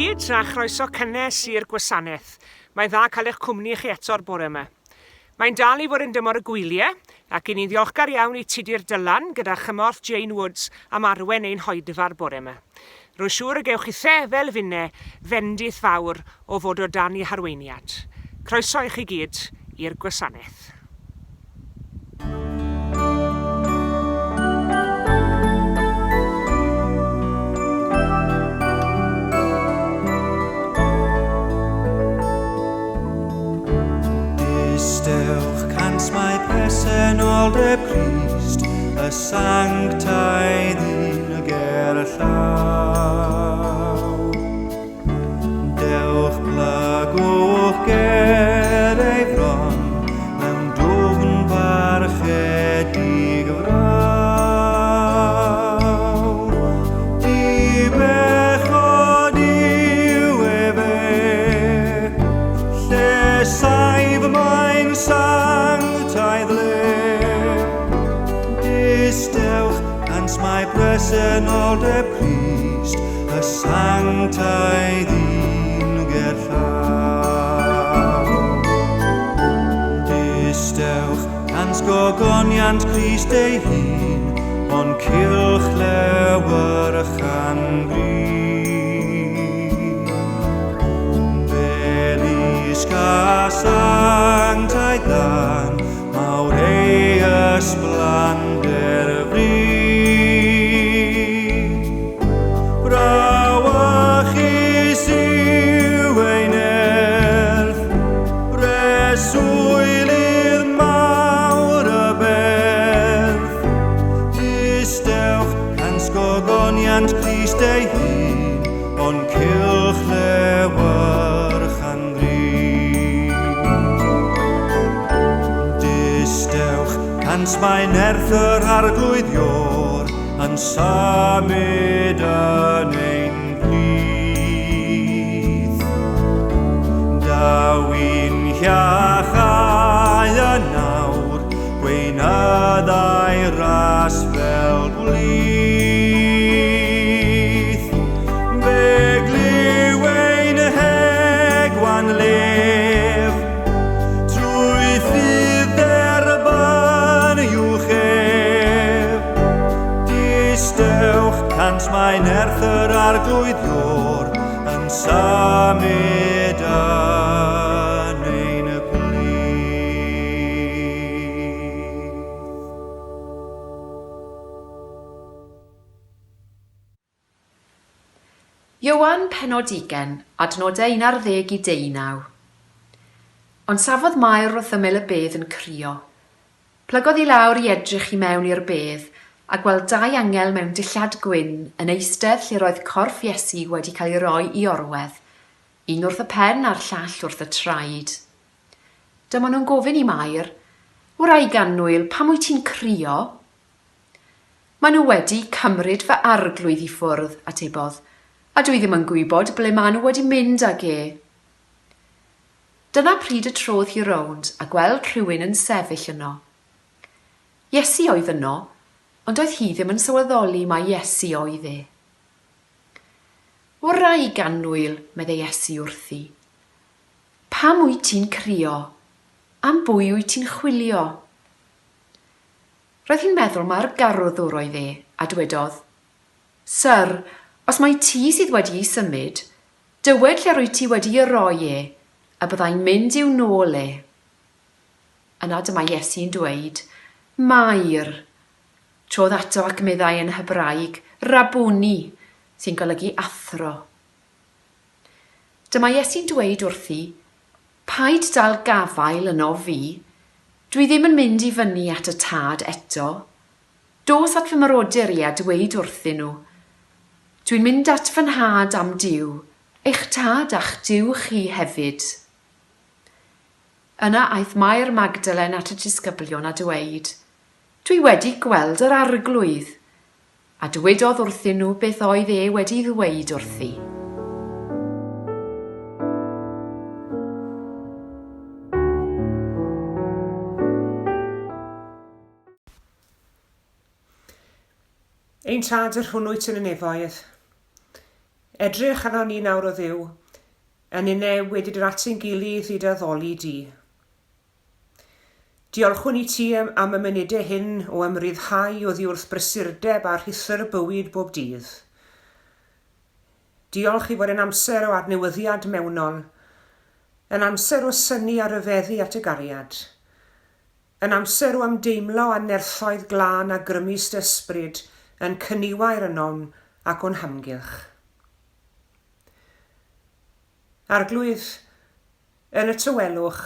gyd a chroeso cynnes i'r gwasanaeth. Mae'n dda cael eich cwmni chi eto'r bore yma. Mae'n dal i fod yn dymor y gwyliau ac i ni ddiolchgar iawn i Tudur Dylan gyda chymorth Jane Woods am arwen ein hoedfa'r bore yma. Rwy'n siŵr y gewch chi fel finne fendith fawr o fod o dan i harweiniad. Croeso i chi gyd i'r gwasanaeth. Dewch cant mae presenoldeb Crist, y sanctaidd un ger y llaw. Dewch blagwch ger ei fron, mewn dwfn farchedig fraw. Di bechod yw efe, lle saif mae'n sanctaidd le. Distewch ans mae presenoldeb Crist, y sanctaidd un ger llaw. Distewch ans gogoniant Crist ei hun, o'n cylch lewer y changrin. Belisga sanctaidd dan, mawr ei ysblander fryd. Brawachus yw ei nerth, breswylydd mawr y berth. Distewch ans gogoniant Crist ei hun, o'n cylch lewer changrin. Distewch ans mae nerth yr arglwyddiwr yn symud yn ein plith. Dawyn hiachau yn nawr, gweinyddau ras fel blith. Beglyw ein hegwan lef, trwy ffydd erban i'w chef. Distewch cant mae nerth yr arglwyddiwr yn symud yn ein plith. Iowan pennod 20, adnodau 11 i 19. Ond safodd Mair wrth ymyl y bedd yn crio. Plygodd i lawr i edrych i mewn i'r bedd a gweld dau angel mewn dillad gwyn yn eistedd lle roedd corff Iesu wedi cael ei roi i orwedd, un wrth y pen a'r llall wrth y traed. Dyma nhw'n gofyn i Mair, "Wraig annwyl, pam wyt ti'n crio?" Maen nhw wedi cymryd fy arglwydd i ffwrdd, atebodd, a dwi ddim yn gwybod ble maen nhw wedi mynd ag e. Dyna pryd y trodd hi rownd a gweld rhywun yn sefyll yno. Iesu oedd yno, ond oedd hi ddim yn sylweddoli mai Iesu oedd e. "Wraig annwyl," meddai Iesu wrthi. "Pam wyt ti'n crio? Am bwy wyt ti'n chwilio?" Roedd hi'n meddwl mae'r garddwr oedd e, a dwedodd, "Syr, os mae ti sydd wedi ei symud, dywed lle rwy ti wedi ei roi e, a byddai'n mynd i'w nôl e." Yna dyma Iesu'n dweud, "Mair." Trodd ato ac meddai yn Hebraeg, "Rabuni," sy'n golygu athro. Dyma Iesu'n dweud wrthi, "Paid dal gafael yno fi. Dwi ddim yn mynd i fyny at y tad eto. Dos at fy myrodyr i a dweud wrthyn nhw. Dwi'n mynd at fy nhad am Duw, eich tad a'ch Duw chi hefyd." Yna aeth Mair Magdalen at y disgyblion a dweud, "Dwi wedi gweld yr arglwydd," a dywedodd wrthyn nhw beth oedd e wedi ddweud wrthi. Ein tad yr hwnnwyt yn y nefoedd. Edrych arno ni nawr o Dduw, yn unne wedi dod at ein gilydd i addoli di. Diolchwn i ti am y munudau hyn o ymryddhau o ddiwrth brysurdeb a rhithyr bywyd bob dydd. Diolch i fod yn amser o adnewyddiad mewnol, yn amser o syni a ryfeddu at y gariad, yn amser o ymdeimlo a nerthoedd glân a grymus ysbryd yn cyniwau'r ynom ac o'n hamgylch. Arglwydd, yn y tywelwch,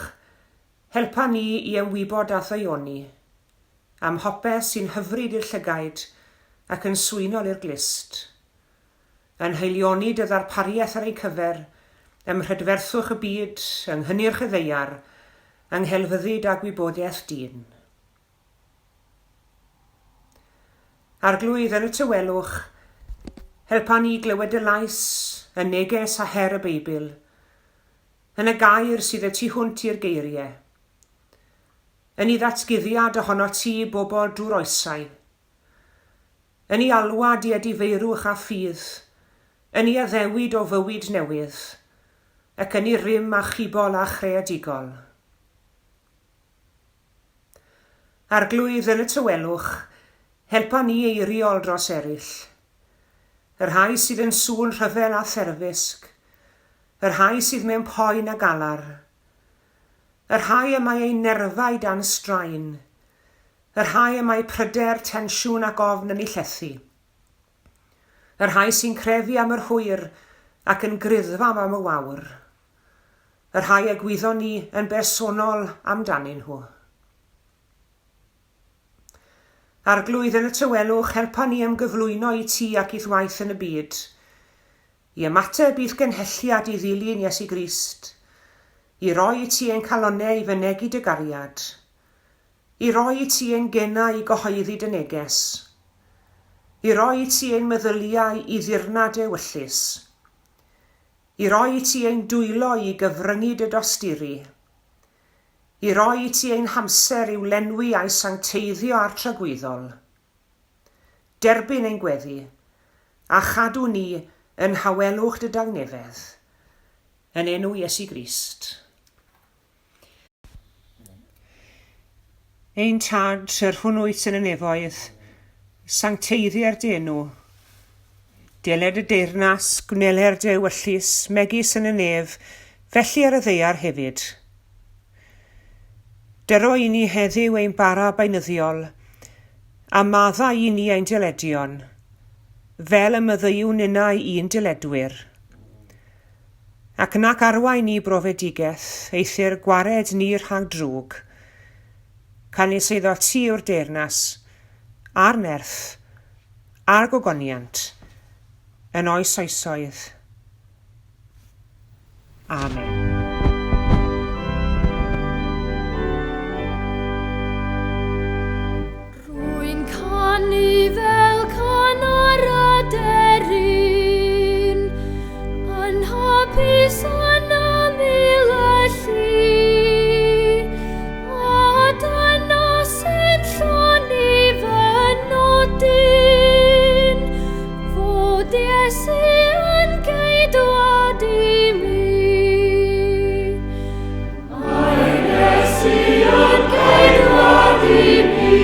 helpa ni i ymwybod a ddaioni, am hopes sy'n hyfryd i'r llygaid ac yn swynol i'r glist, yn heilioni dy ddarpariaeth ar ei cyfer, ym mhrydferthwch y byd, yng nghynnyrch y ddeiar, yng nghelfyddyd a gwybodaeth dyn. Arglwydd, yn y tywelwch, helpa ni glywed y lais, y neges a her y Beibl, yn y gair sydd y tu hwnt i'r geiriau, yn ei ddatguddiad ohono ti bobl drwy'r oesau, yn ei alwad i edifeirwch a ffydd, yn ei addewid o fywyd newydd, ac yn ei rym a chibol a chreadigol. Arglwydd, yn y tywelwch, helpa ni eiriol dros eraill, yr rhai sydd yn sŵn rhyfel a therfysg, yr rhai sydd mewn poen a galar, yr rhai y mae ei nerfau dan straen, yr rhai y mae pryder, tensiwn ac ofn yn ei llethu, yr rhai sy'n crefu am yr hwyr ac yn griddfam am y wawr, yr rhai y gwyddo ni yn bersonol amdanyn nhw. Arglwydd, yn y tywelwch, helpa ni ymgyflwyno i ti ac i ddwaith yn y byd, i ymateb bydd gynhelliad i ddilyn Iesu Grist, i roi i ti ein calonau i fynegu dy gariad, i roi i ti ein genau i gyhoeddi dy neges, i roi i ti ein meddyliau i ddirnad ewyllus, i roi i ti ein dwylo i gyfryngu dy dosturi, i roi i ti ein hamser i'w lenwi a'i sancteiddio a'r tragwyddol, derbyn ein gweddi, a chadw ni yn hawelwch dy dagnefedd, yn enw Iesu Grist. Ein tad, yr hwn wyt yn y nefoedd, sancteiddiau'r dy enw, deled y deyrnas, gwneler dy ewyllus, megis yn y nef, felly ar y ddeiar hefyd. Dyro i ni heddiw ein bara bainyddiol, a madda i ni ein diledion, fel y myddyiwn unau un diledwyr. Ac nac arwain ni brofedigaeth, eithir gwared ni rhag drwg, canis eiddo ti o'r deyrnas, a'r nerth, a'r gogoniant, yn oes oesoedd. Amen. Rwy'n canu fel can ar aderyn, yn hapus yn ymyl y llu, a dyna sy'n lloni fy nodyn, fod Iesu yn geidwad i mi. Mae'n Iesu yn geidwad i mi.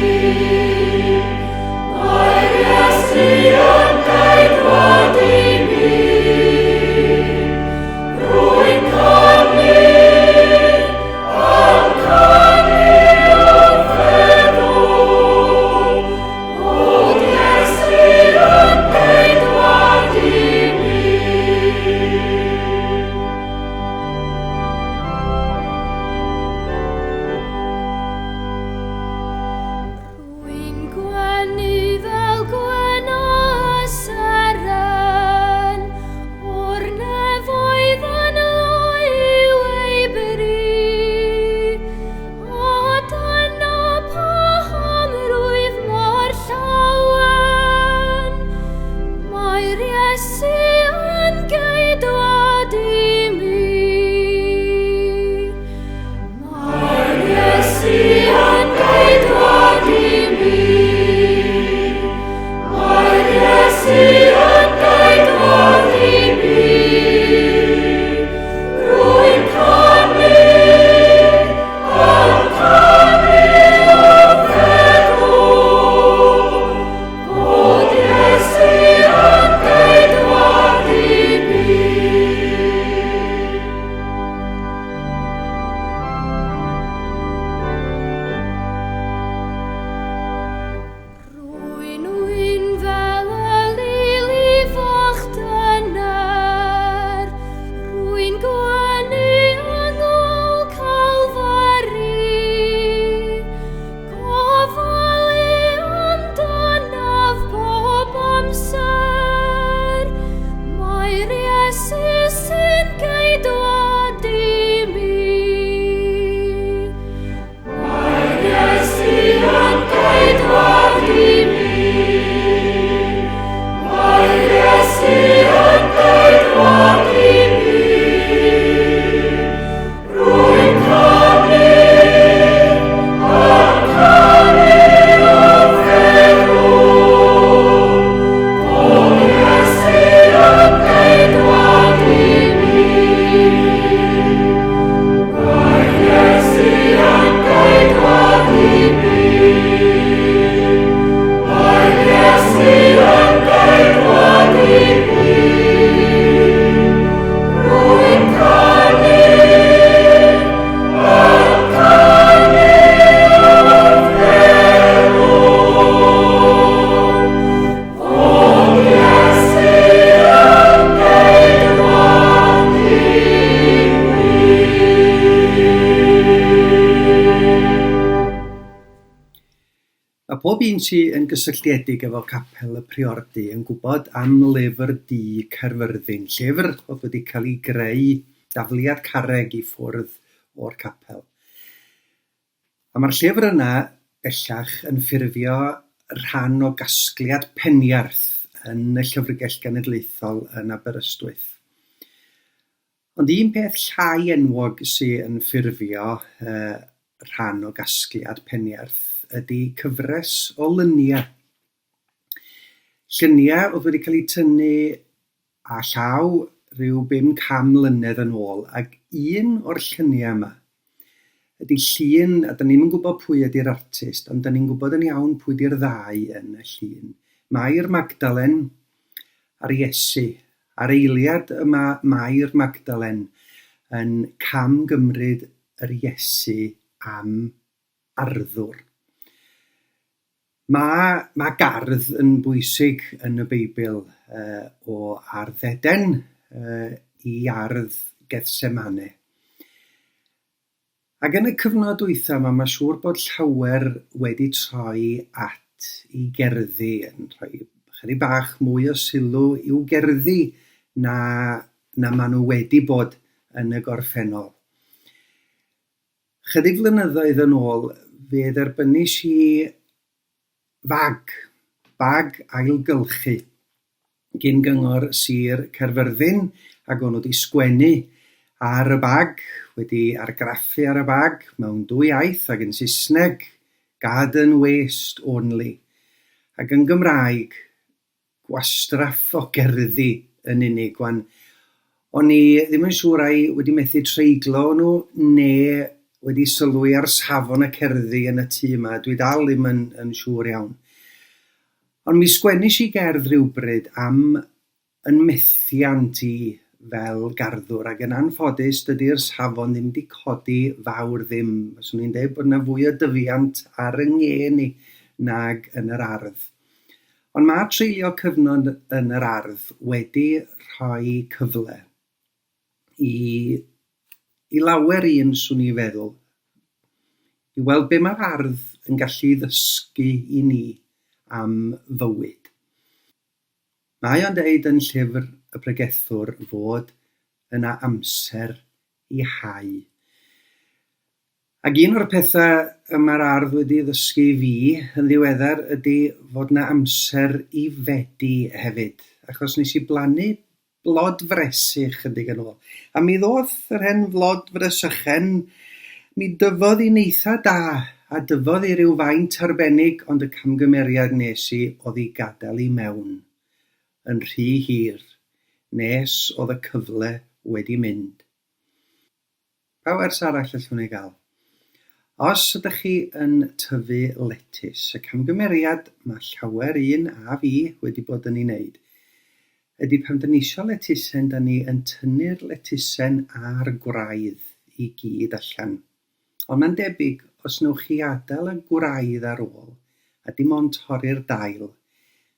Mae'n Iesu yn geidwad i mi. Rwy'n canu wrth feddwl, fod Iesu yn geidwad i mi. Pob un sy'n yn gysylltiedig efo Capel y Priordy yn gwybod am lyfr du Caerfyrddin, llyfr oedd wedi cael ei greu dafliad carreg i ffwrdd o'r capel. A mae'r llyfr yna bellach yn ffurfio rhan o gasgliad peniarth yn y Llyfrgell Genedlaethol yn Aberystwyth. Ond un peth llai enwog sy'n yn ffurfio rhan o gasgliad peniarth ydy cyfres o lyniau. Lluniau oedd wedi cael eu tynnu a llaw rhyw 500 mlynedd yn ôl, ac un o'r lluniau yma ydy llun, a da ni'n gwybod pwy ydy'r artist, ond da ni'n gwybod yn iawn pwy ydy'r ddau yn y llun. Mair Magdalen a'r Iesu. A'r eiliad yma Mair Magdalen yn camgymryd yr Iesu am arddwr. Mae gardd yn bwysig yn y Beibl o arddeden i ardd Gethsemane. Ac yn y cyfnod dwytha yma, mae siŵr bod llawer wedi troi at ei gerddi, yn rhoi chydig bach mwy o sylw i'w gerddi na maen nhw wedi bod yn y gorffennol. Chydig flynyddoedd yn ôl, fe dderbynais i bag ailgylchu gyn gyngor Sir Caerfyrddin, ac o'n nhw wedi sgwennu ar y bag, wedi argraffu ar y bag mewn 2 iaith ac yn Saesneg, garden waste only, ac yn Gymraeg, gwastraff o gerddi yn unig, o'n i ddim yn siŵr ai wedi methu treiglo nhw neu wedi sylwi ar safon y cerddi yn y tŷ yma. Dwi dal ddim yn siŵr iawn. Ond mi sgwennis i gerdd rhywbryd am yn methiant i fel garddwr, ac yn anffodus dydy'r safon ddim wedi codi fawr ddim. Fyswn i'n dweud bod yna fwy o dyfiant ar yng ngeni nag yn yr ardd. Ond mae treulio cyfnod yn yr ardd wedi rhoi cyfle i lawer un, swn i feddwl, i weld be mae'r ardd yn gallu ddysgu i ni am fywyd. Mae o'n deud yn llyfr y Pregethwr fod yna amser i hau. Ac un o'r pethau mae'r ardd wedi ddysgu fi yn ddiweddar ydy fod yna amser i fedi hefyd, achos nes i blannu blod fresu chydig yn ôl. A mi ddoth yr hen flod fresychen, mi dyfodd i'n eitha da, a dyfodd i ryw faint arbennig, ond y camgymeriad nes i oedd i gadael i mewn yn rhy hir, nes oedd y cyfle wedi mynd. Pa wers arall allwn ni gael? Os ydych chi yn tyfu letys, y camgymeriad mae llawer un a fi wedi bod yn ei wneud, ydy pan dyn ni isio letusen, dyn ni yn tynnu'r letusen a'r gwraidd i gyd allan. Ond mae'n debyg, os newch chi adael y gwraidd ar ôl, a dim ond torri'r dail,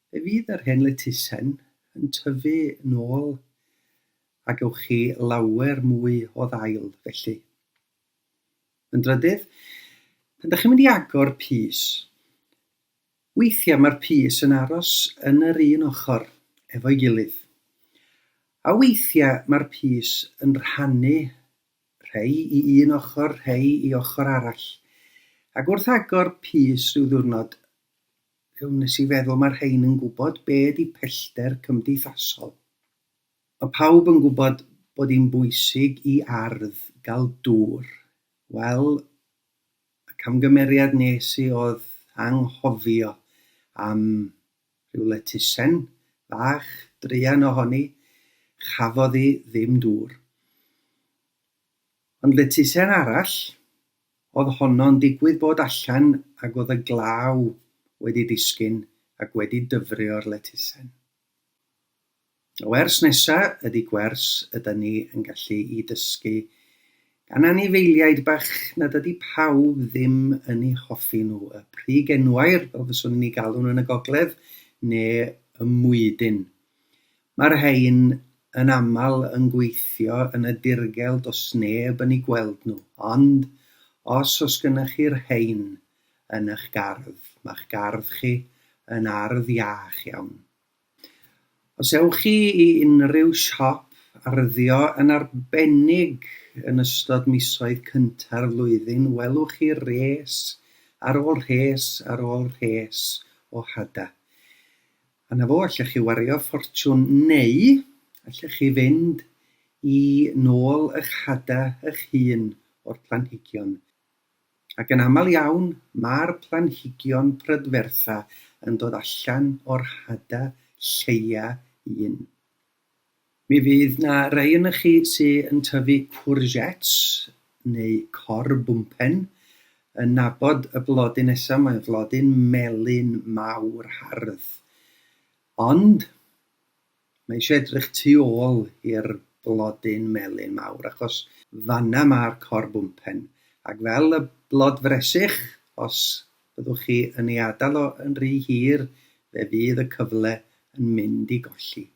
fe fydd yr hen letusen yn tyfu nôl, a gewch chi lawer mwy o ddail felly. Yn drydydd, pan ydych chi'n mynd i agor pys, weithiau mae'r pys yn aros yn yr un ochr efo'i gilydd. A weithiau mae'r pys yn rhannu rhai i un ochr, rhai i ochr arall. Ac wrth agor pys rhyw ddiwrnod, nes i feddwl mae'r rhain yn gwybod be ydy pellter cymdeithasol. Mae pawb yn gwybod bod hi'n bwysig i ardd gael dŵr. Wel, y camgymeriad nes i oedd anghofio am rhyw letusen bach druan ohoni, chafodd hi ddim dŵr. Ond letusen arall, oedd honno'n digwydd bod allan ac oedd y glaw wedi disgyn ac wedi dyfrio'r letusen. Y wers nesaf ydy gwers ydyn ni yn gallu i dysgu gan anifeiliaid bach nad ydy pawb ddim yn ei hoffi nhw, y prig enwair, fel fyswn ni'n galw nhw yn y gogledd, neu y mwydyn. Mae'r rhain yn aml yn gweithio yn y dirgel does neb yn ei gweld nhw, ond os oes gennych chi'r rhain yn eich gardd, ma'ch gardd chi yn ardd iach iawn. Os ewch chi i unrhyw siop arddio yn arbennig yn ystod misoedd cynta'r flwyddyn, welwch chi res ar ôl res ar ôl res o hada. A na fo, allech chi wario ffortiwn, neu allech chi fynd i nôl eich hada eich hun o'r planhigion. Ac yn aml iawn, mae'r planhigion prydfertha yn dod allan o'r hada lleia un. Mi fydd na rei yn chi sy'n yn tyfu courgettes neu corbwmpen yn nabod y blodyn nesaf. Mae'n flodyn melyn mawr hardd. Ond mae eisiau edrych tu ôl i'r blodyn melyn mawr, achos fanna mae'r corbwmpen. Ac fel y blod fresych, os byddwch chi yn ei adael o yn rhy hir, fe fydd y cyfle yn mynd i golli.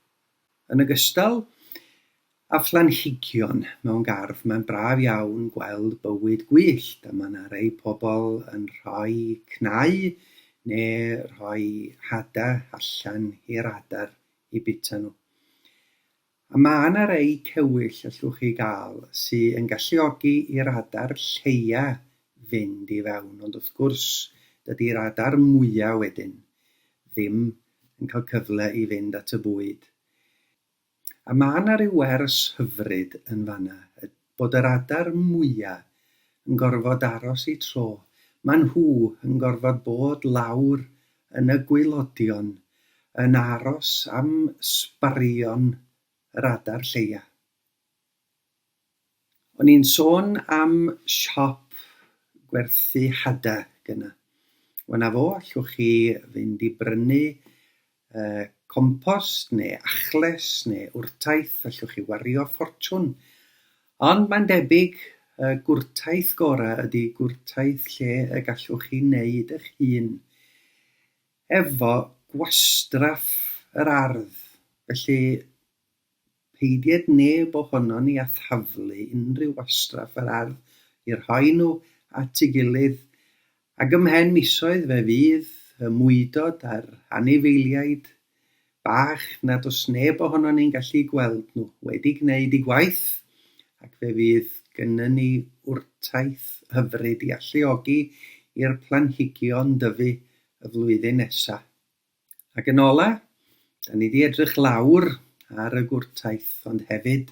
Yn ogystal â phlanhigion mewn gardd, mae'n braf iawn gweld bywyd gwyllt, a mae yna rei pobl yn rhoi cnau neu rhoi hada allan i'r adar i bita nhw. A mae yna rei cewyll allwch chi gael sy'n yn galluogi i'r adar lleia fynd i fewn, ond wrth gwrs dydy'r adar mwyaf wedyn ddim yn cael cyfle i fynd at y bwyd. A mae yna ryw wers hyfryd yn fanna, bod yr adar mwyaf yn gorfod aros i tro. Mae nhw yn gorfod bod lawr yn y gwaelodion yn aros am sbarion yr adar lleia. O'n i'n sôn am siop gwerthu hada gyna. Wel na fo, allwch chi fynd i brynu compost neu achles neu wrtaith, allwch chi wario ffortiwn. Ond mae'n debyg gwrtaith gorau ydy gwrtaith lle y gallwch chi wneud eich hun efo gwastraff yr ardd. Felly peidiad neb ohonon ni a thaflu unrhyw wastraff yr ardd i rhoi nhw at ei gilydd, ac ymhen misoedd fe fydd y mwydod a'r anifeiliaid bach nad oes neb ohonon ni'n gallu gweld nhw wedi gwneud eu gwaith, ac fe fydd gynnon ni wrtaith hyfryd i alluogi i'r planhigion dyfu y flwyddyn nesaf. Ac yn ola, da ni wedi edrych lawr ar y gwrtaith, ond hefyd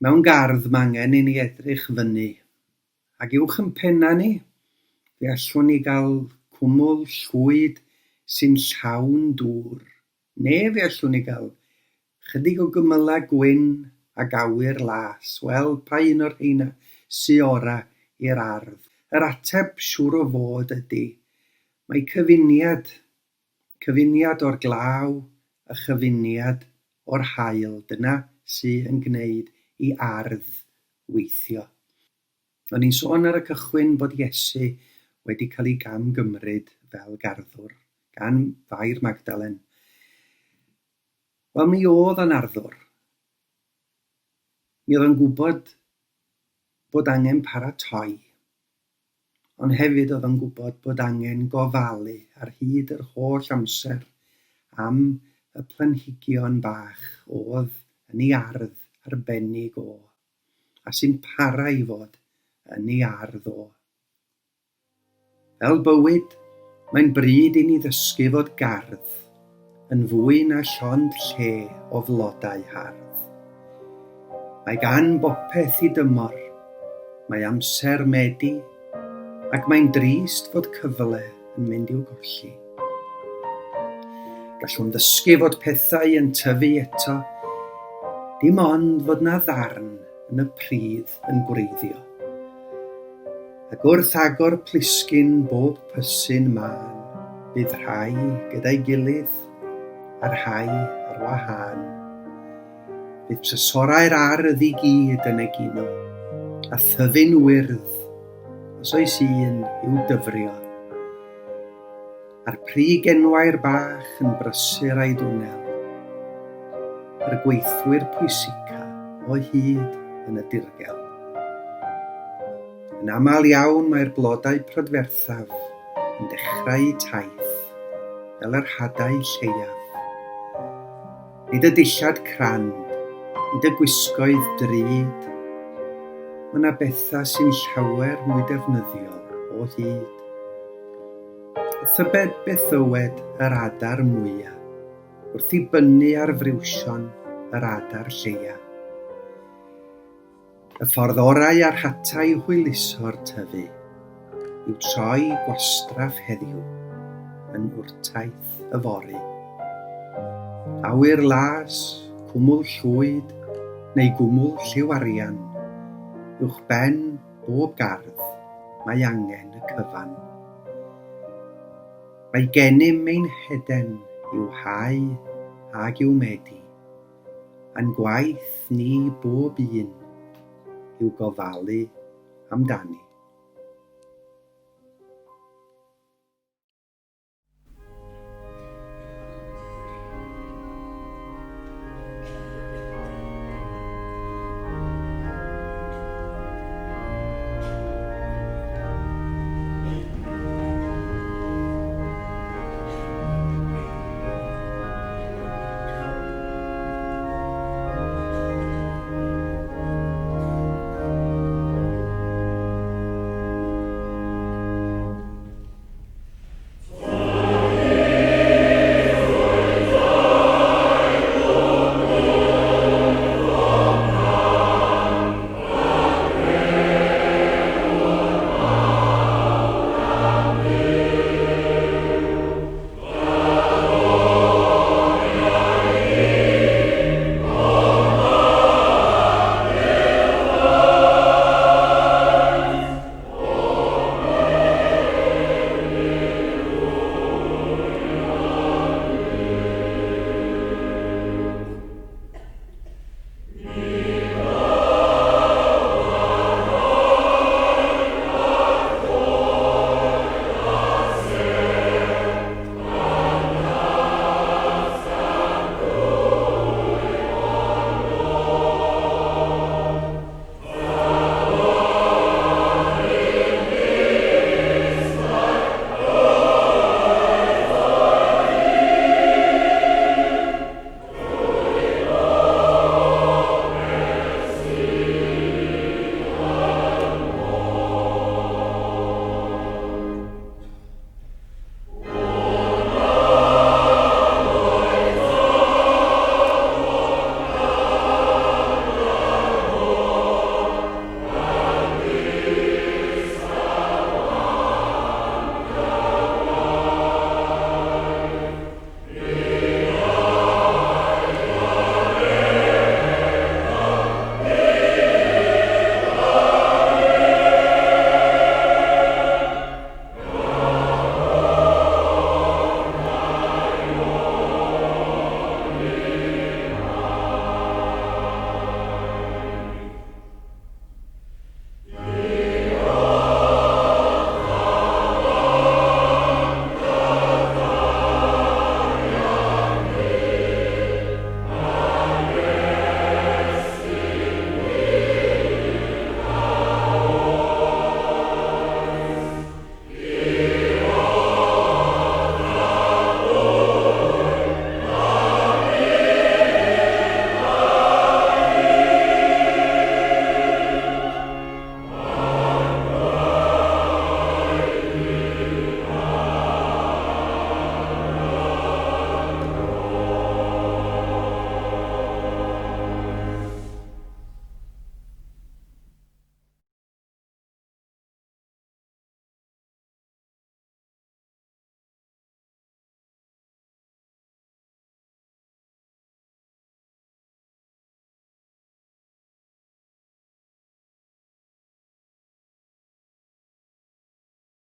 mewn gardd mae angen i ni edrych fyny. Ac uwch yn penna ni, fe allwn ni gael cwmwl llwyd sy'n llawn dŵr, neu fe allwn ni gael chydig o gymylau gwyn a awyr las. Wel, pa un o'r rheina sy ora i'r ardd? Yr ateb siŵr o fod ydy, mae cyfuniad o'r glaw a chyfuniad o'r haul. Dyna sy'n yn gwneud i ardd weithio. O'n i'n sôn ar y cychwyn bod Iesu wedi cael ei gamgymryd fel garddwr gan Fair Magdalen. Wel, mi oedd yn arddwr. Mi oedd yn gwybod bod angen paratoi, ond hefyd oedd yn gwybod bod angen gofalu ar hyd yr holl amser am y planhigion bach oedd yn ei ardd arbennig o, a sy'n para i fod yn ei ardd o. Fel bywyd, mae'n bryd i ni ddysgu fod gardd yn fwy na llond lle o flodau hardd. Mae gan bopeth i dymor, mae amser medi, ac mae'n drist fod cyfle yn mynd i'w golli. Gallwn ddysgu fod pethau yn tyfu eto, dim ond fod na ddarn yn y pridd yn gwreiddio. Ac wrth agor plisgyn bob pysyn man, bydd rhai gyda'i gilydd a rhai ar wahân. Bydd trysorau'r ardd i gyd yn egino, a thyfu'n wyrdd, os oes un i'w dyfrio. A'r prig enwair bach yn brysur a'i dwnnel, yr gweithwyr pwysica o hyd yn y dirgel. Yn aml iawn mae'r blodau prydferthaf yn dechrau taith fel yr hadau lleiaf. Nid y dillad crand, nid y gwisgoedd drud. Mae yna bethau sy'n llawer mwy defnyddiol o hyd. Y thybed beth ywed yr adar mwyaf wrth i bynnu ar friwsion yr adar lleiaf. Y ffordd orau ar hatau hwyluso'r tyfu yw troi gwastraff heddiw yn wrtaith y fori. Awyr las, cwmwl llwyd neu gwmwl lliw arian, uwch ben bob gardd mae angen y cyfan. Mae gennym ein heden i'w hau ag i'w medi, a'n gwaith ni bob un i'w gofalu amdani.